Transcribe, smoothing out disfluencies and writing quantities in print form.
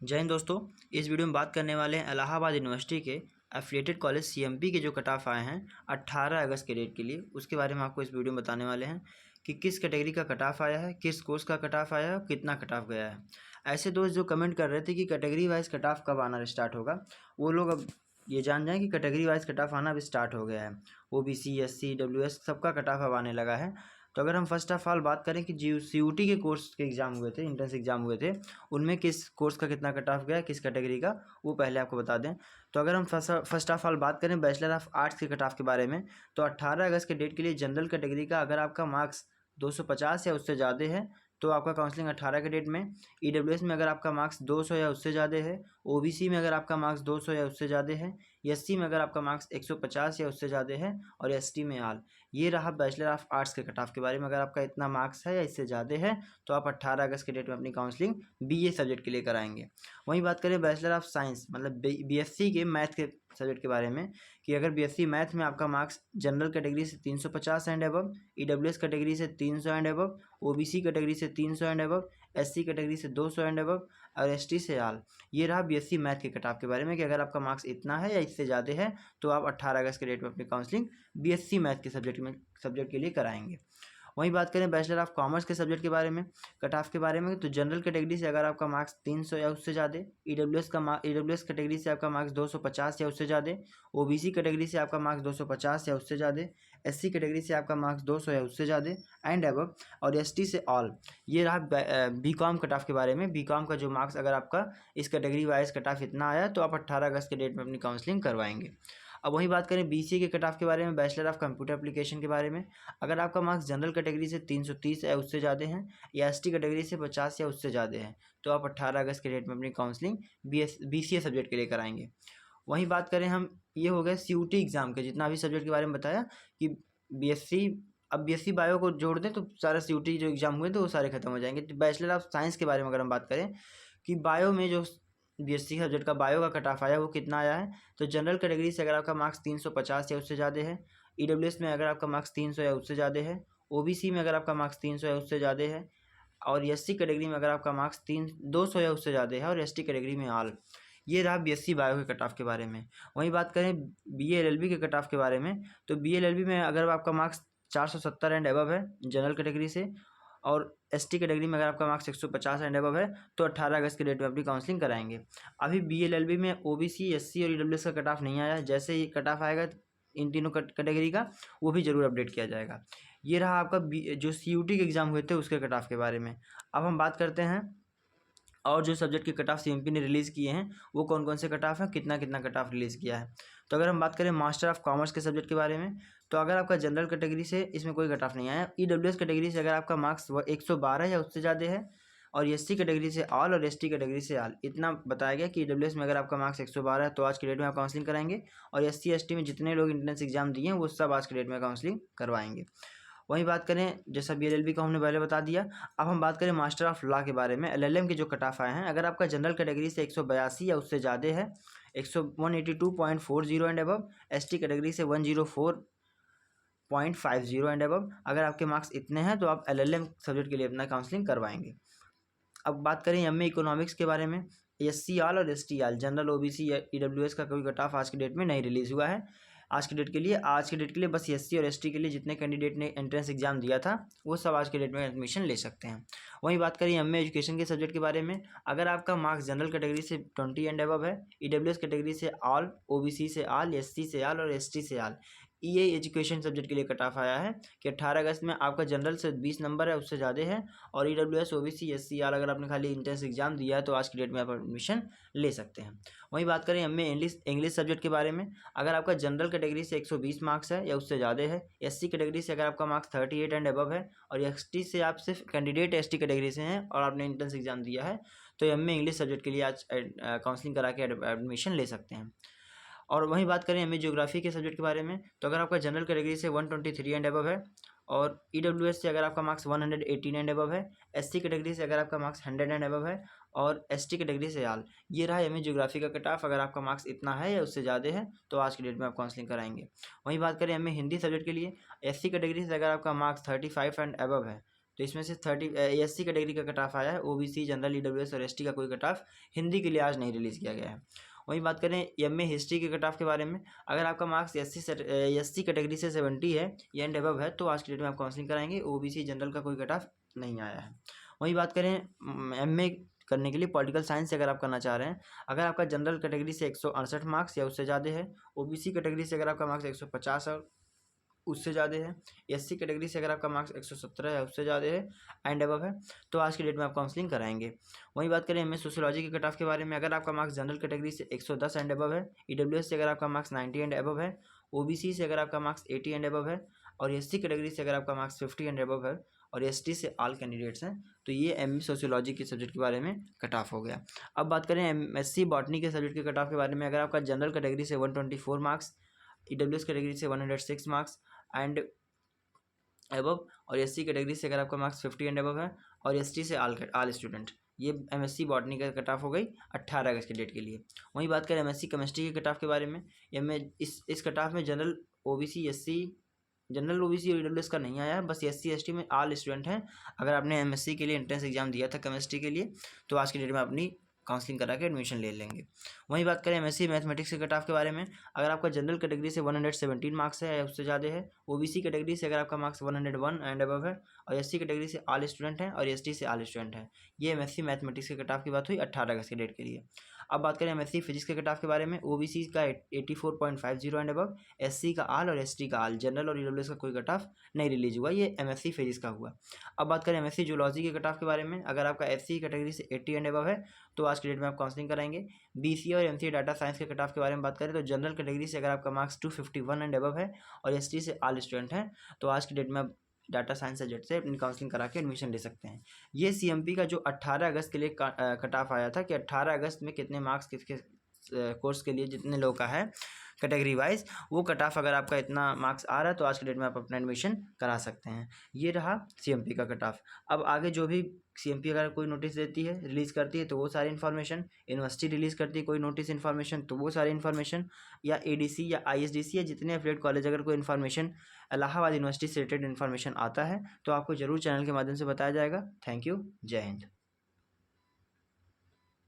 जय हिंद दोस्तों। इस वीडियो में बात करने वाले हैं इलाहाबाद यूनिवर्सिटी के एफिलिएटेड कॉलेज सीएमपी के जो कट ऑफ आए हैं 18 अगस्त के डेट के लिए, उसके बारे में आपको इस वीडियो में बताने वाले हैं कि किस कैटेगरी का कट ऑफ आया है, किस कोर्स का कट ऑफ आया है और कितना कट ऑफ गया है। ऐसे दोस्त जो कमेंट कर रहे थे कि कैटेगरी वाइज कट ऑफ कब आना स्टार्ट होगा, वो लोग अब ये जान जाएं कि कैटेगरी वाइज कट ऑफ आना अब स्टार्ट हो गया है। ओबीसी, एससी, डब्ल्यूएस सबका कट ऑफ अब आने लगा है। तो अगर हम फर्स्ट ऑफ ऑल बात करें कि CUT के कोर्स के एग्ज़ाम हुए थे, इंट्रेंस एग्ज़ाम हुए थे, उनमें किस कोर्स का कितना कट ऑफ गया, किस कैटेगरी का, वो पहले आपको बता दें। तो अगर हम फर्स्ट ऑफ ऑल बात करें बैचलर ऑफ आर्ट्स के कट ऑफ के बारे में, तो 18 अगस्त के डेट के लिए जनरल कैटेगरी का अगर आपका मार्क्स 250 या उससे ज़्यादा है तो आपका काउंसलिंग 18 के डेट में। ईडब्ल्यूएस में अगर आपका मार्क्स 200 या उससे ज़्यादा है, ओबीसी में अगर आपका मार्क्स 200 या उससे ज़्यादा है, एससी में अगर आपका मार्क्स 150 या उससे ज़्यादा है, और एसटी में आल। ये रहा बैचलर ऑफ आर्ट्स के कट ऑफ के बारे में। अगर आपका इतना मार्क्स है या इससे ज़्यादा है तो आप 18 अगस्त के डेट में अपनी काउंसलिंग बीए सब्जेक्ट के लिए कराएंगे। वहीं बात करें बैचलर ऑफ साइंस मतलब बीएससी के मैथ के सब्जेक्ट के बारे में, कि अगर बीएससी मैथ में आपका मार्क्स जनरल कैटेगरी से 350 एंड अबव, ईडब्ल्यूएस कैटेगरी से 300 एंड अबव, ओबीसी कैटेगरी से 300 एंड अबव, एससी कैटेगरी से 200 एंड अबव और एसटी से आल। ये रहा बीएससी मैथ के कट ऑफ के बारे में कि अगर आपका मार्क्स इतना है या इससे ज़्यादा है तो आप 18 अगस्त के डेट में अपनी काउंसलिंग बीएससी मैथ के सब्जेक्ट के लिए कराएंगे। वहीं बात करें बैचलर ऑफ कॉमर्स के सब्जेक्ट के बारे में, कट ऑफ के बारे में, तो जनरल कैटेगरी से अगर आपका मार्क्स 300 या उससे ज़्यादा, ईडब्ल्यूएस कैटेगरी से आपका मार्क्स 250 या उससे ज़्यादा, ओबीसी कैटेगरी से आपका मार्क्स 250 या उससे ज़्यादा, एससी कैटेगरी से आपका मार्क्स 200 या उससे ज़्यादा एंड अबव, और एसटी से ऑल। ये रहा बीकॉम कट ऑफ के बारे में। बीकॉम का जो मार्क्स अगर आपका इस कैटेगरी वाइज कट ऑफ इतना आया तो आप 18 अगस्त के डेट में अपनी काउंसलिंग करवाएंगे। अब वही बात करें बीसीए के कट ऑफ के बारे में, बैचलर ऑफ कंप्यूटर एप्लीकेशन के बारे में, अगर आपका मार्क्स जनरल कैटेगरी से 330 या उससे ज़्यादा है या एसटी कैटेगरी से 50 या उससे ज़्यादा है तो आप 18 अगस्त के डेट में अपनी काउंसलिंग बीसीए सब्जेक्ट के लिए कराएंगे। वहीं बात करें हम, ये हो गया सीयूटी एग्ज़ाम के जितना भी सब्जेक्ट के बारे में बताया कि बीएससी, अब बीएससी बायो को जोड़ दें तो सारा सीयूटी जो एग्ज़ाम हुए तो वो सारे खत्म हो जाएंगे। तो बैचलर ऑफ साइंस के बारे में अगर हम बात करें कि बायो में जो बीएससी सब्जेक्ट का बायो का कट ऑफ आया वो कितना आया है, तो जनरल कैटेगरी से अगर आपका मार्क्स 350 या उससे ज़्यादा है, ईडब्ल्यूएस में अगर आपका मार्क्स 300 या उससे ज़्यादा है, ओबीसी में अगर आपका मार्क्स 300 या उससे ज़्यादा है, और एससी कैटेगरी में अगर आपका मार्क्स 200 या उससे ज़्यादा है, और एसटी कैटेगरी में ऑल। ये रहा बीएससी बायो के कट ऑफ के बारे में। वहीं बात करें बीए एलएलबी के कट ऑफ के बारे में, तो बीए एलएलबी में अगर आपका मार्क्स 470 एंड अबव है जनरल कैटेगरी से, और एसटी कैटेगरी में अगर आपका मार्क्स 150 एंड अबव है तो 18 अगस्त के डेट में अपनी काउंसलिंग कराएंगे। अभी बीएलएलबी में ओबीसी, एससी और ईडब्ल्यूएस का कट ऑफ नहीं आया है। जैसे ही कट ऑफ आएगा इन तीनों कैटेगरी का वो भी जरूर अपडेट किया जाएगा। ये रहा आपका जो सीयूटी के एग्ज़ाम हुए थे उसके कट ऑफ के बारे में। अब हम बात करते हैं और जो सब्जेक्ट के कट ऑफ सीएमपी ने रिलीज़ किए हैं वो कौन कौन से कट ऑफ है, कितना कितना कट ऑफ रिलीज़ किया है। तो अगर हम बात करें मास्टर ऑफ कॉमर्स के सब्जेक्ट के बारे में, तो अगर आपका जनरल कैटेगरी से इसमें कोई कट ऑफ नहीं आया, ईडब्ल्यूएस कैटेगरी से अगर आपका मार्क्स 112 या उससे ज़्यादा है, और एससी कैटेगरी से ऑल और एसटी कैटेगरी से ऑल, इतना बताया गया कि ईडब्ल्यूएस में अगर आपका मार्क्स 112 है तो आज के डेट में आप काउंसलिंग कराएंगे, और एससी एसटी में जितने लोग इंट्रेंस एग्जाम दिए हैं वो सब आज के डेट में काउंसलिंग करवाएंगे। वहीं बात करें जैसा बीएलएलबी का हमने पहले बता दिया, अब हम बात करें मास्टर ऑफ लॉ के बारे में। एलएलएम के जो कट ऑफ आए हैं, अगर आपका जनरल कैटेगरी से 182 या उससे ज़्यादा है, 182.40 एंड अबव, एसटी कैटेगरी से 104.50 एंड अबव, अगर आपके मार्क्स इतने हैं तो आप एलएलएम सब्जेक्ट के लिए अपना काउंसलिंग करवाएंगे। अब बात करें एमए इकोनॉमिक्स के बारे में, एससी आल और एसटी आल, जनरल, ओबीसी या ईडब्ल्यूएस का कोई कट ऑफ आज की डेट में नहीं रिलीज़ हुआ है। आज के डेट के लिए बस एससी और एसटी के लिए जितने कैंडिडेट ने एंट्रेंस एग्जाम दिया था वो सब आज के डेट में एडमिशन ले सकते हैं। वहीं बात करें एमए एजुकेशन के सब्जेक्ट के बारे में, अगर आपका मार्क्स जनरल कैटेगरी से 20 एंड अबव है, ईडब्ल्यूएस कैटेगरी से ऑल, ओबीसी से ऑल, एससी से ऑल और एसटी से ऑल, ये एजुकेशन सब्जेक्ट के लिए कट ऑफ आया है कि 18 अगस्त में आपका जनरल से 20 नंबर है उससे ज़्यादा है, और ईडब्ल्यूएस, ओबीसी, एससी आल अगर आपने खाली एंट्रेंस एग्जाम दिया है तो आज की डेट में आप एडमिशन ले सकते हैं। वहीं बात करें एमए इंग्लिश सब्जेक्ट के बारे में, अगर आपका जनरल कैटेगरी से 120 मार्क्स है या उससे ज़्यादा है, एससी कैटेगरी से अगर आपका मार्क्स 38 एंड अबव है, और एसटी से आप सिर्फ कैंडिडेट एसटी कैटेगरी से हैं और आपने एंट्रेंस एग्जाम दिया है तो एमए इंग्लिश सब्जेक्ट के लिए आज काउंसलिंग करा के एडमिशन ले सकते हैं। और वहीं बात करें एमए ज्योग्राफी के सब्जेक्ट के बारे में, तो अगर आपका जनरल कैटेगरी से 123 एंड अबव है, और ईडब्ल्यूएस से अगर आपका मार्क्स 118 एंड अबव है, एससी कैटेगरी से अगर आपका मार्क्स 100 एंड अबव है, और एसटी कैटेगरी से आल, ये रहा एमए ज्योग्राफी का कट ऑफ। अगर आपका मार्क्स इतना है या उससे ज़्यादा है तो आज की डेट में आप काउंसलिंग कराएंगे। वहीं बात करें एमए हिंदी सब्जेक्ट के लिए, एससी कैटेगरी से अगर आपका मार्क्स 35 एंड अबव है, तो इसमें से 30 SC कैटेगरी का कट ऑफ आया है। OBC, जनरल, EWS और ST का कोई कट ऑफ हिंदी के लिए आज नहीं रिलीज़ किया गया है। वहीं बात करें MA हिस्ट्री के कट ऑफ के बारे में, अगर आपका मार्क्स SC कैटेगरी से 70 है या एंड अबव है तो आज की डेट में आप काउंसलिंग कराएंगे। OBC, जनरल का कोई कट ऑफ नहीं आया है। वहीं बात करें MA करने के लिए पॉलिटिकल साइंस से अगर आप करना चाह रहे हैं, अगर आपका जनरल कैटेगरी से 168 मार्क्स या उससे ज़्यादा है, OBC कैटेगरी से अगर आपका मार्क्स 150 और उससे ज़्यादा है, SC कैटेगरी से अगर आपका मार्क्स 117 है उससे ज़्यादा है एंड अबव है तो आज की डेट में आप काउंसलिंग कराएंगे। वहीं बात करें MA सोशियोलॉजी के कट ऑफ के बारे में, अगर आपका मार्क्स जनरल कैटेगरी से 110 एंड अबव है, EWS से अगर आपका मार्क्स 90 एंड अबव है, OBC से अगर आपका मार्क्स 80 एंड अबव है और SC कैटेगरी से अगर आपका मार्क्स 50 एंड अबव है और ST से ऑल कैंडिडेट्स हैं, तो ये MA सोशियोलॉजी के सब्जेक्ट के बारे में कट ऑफ हो गया। अब बात करें MSc बॉटनी के सब्जेक्ट के कट ऑफ के बारे में, अगर आपका जनरल कैटेगरी से 124 मार्क्स, EWS कैटेगरी से 106 मार्क्स एंड अबव और SC कैटेगरी से अगर आपका मार्क्स 50 एंड अबव है और ST से ऑल स्टूडेंट, ये MSc बॉटनी का कट ऑफ हो गई 18 अगस्त की डेट के लिए। वहीं बात करें MSc केमिस्ट्री के कट ऑफ के बारे में, इस कट ऑफ में general, OBC, SC, general, OBC और EWS का नहीं आया है, बस SC ST में ऑल स्टूडेंट हैं। अगर आपने MSc के लिए एंट्रेंस एग्जाम दिया था केमिस्ट्री के लिए तो आज की डेट में अपनी काउंसलिंग करा के एडमिशन ले लेंगे। वहीं बात करें MSc मैथमेटिक्स के कट ऑफ के बारे में, अगर आपका जनरल कैटेगरी से 117 मार्क्स है या उससे ज़्यादा है, OBC कैटेगरी से अगर आपका मार्क्स 101 एंड अबव है और SC कैटेगरी से ऑल स्टूडेंट हैं और ST से ऑल स्टूडेंट हैं। ये MSc मैथमेटिक्स के कट ऑफ की बात हुई 18 अगस्त की डेट के लिए। अब बात करें MSc फिजिक्स के कट ऑफ के बारे में, OBC का 84.50 एंड अबव, SC का ऑल और ST का ऑल, जनरल और EWS का कोई कट ऑफ नहीं रिलीज हुआ, ये MSc फिजिक्स का हुआ। अब बात करें MSc जूलॉजी के कट ऑफ के बारे में, अगर आपका SC कैटेगरी से 80 एंड अबव है तो आज की डेट में आप काउंसलिंग कराएंगे। BCA और MCA डाटा साइंस के कट ऑफ के बारे में बात करें तो जनरल कैटेगरी से अगर आपका मार्क्स 251 एंड अबव है और ST से ऑल स्टूडेंट हैं तो आज की डेट में आप डाटा साइंस सब्जेक्ट से अपनी काउंसलिंग करा के एडमिशन ले सकते हैं। ये CMP का जो 18 अगस्त के लिए कट ऑफ आया था कि 18 अगस्त में कितने मार्क्स किसके कोर्स के लिए जितने लोग का है कैटेगरी वाइज, वो कट ऑफ अगर आपका इतना मार्क्स आ रहा है तो आज के डेट में आप अपना एडमिशन करा सकते हैं। ये रहा CMP का कट ऑफ। अब आगे जो भी CMP अगर कोई नोटिस देती है, रिलीज़ करती है तो वो सारी इन्फॉर्मेशन, यूनिवर्सिटी रिलीज़ करती है कोई नोटिस इन्फॉर्मेशन तो वो सारी इन्फॉर्मेशन, या ADC या ISDC या जितने एफिलिएट कॉलेज अगर कोई इन्फॉर्मेशन इलाहाबाद यूनिवर्सिटी से रिलेटेड इन्फॉर्मेशन आता है तो आपको ज़रूर चैनल के माध्यम से बताया जाएगा। थैंक यू, जय हिंद।